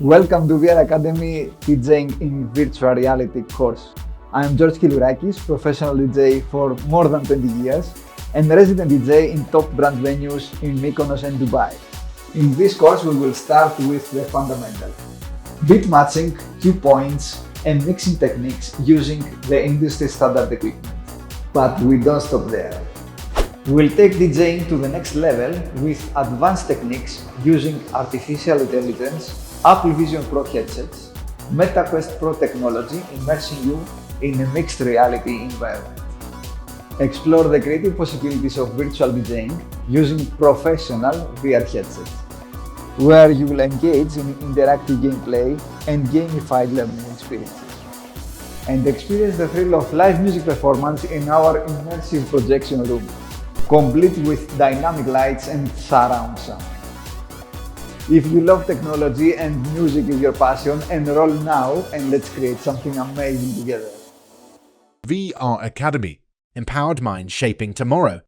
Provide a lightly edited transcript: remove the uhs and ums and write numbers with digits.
Welcome to VRAcademi DJing in virtual reality course. I am George Skylourakis, professional DJ for more than 20 years and resident DJ in top brand venues in Mykonos and Dubai. In this course we will start with the fundamentals: beat matching, cue points and mixing techniques using the industry standard equipment. But we don't stop there. We'll take DJing to the next level with advanced techniques using artificial intelligence, Apple Vision Pro headsets, Metaverse Pro technology immersing you in a mixed reality environment. Explore the creative possibilities of virtual DJing using professional VR headsets, where you will engage in interactive gameplay and gamified learning experiences. And experience the thrill of live music performance in our immersive projection room, complete with dynamic lights and surround sound. If you love technology and music is your passion, enroll now and let's create something amazing together. VRAcademi, empowered minds shaping tomorrow.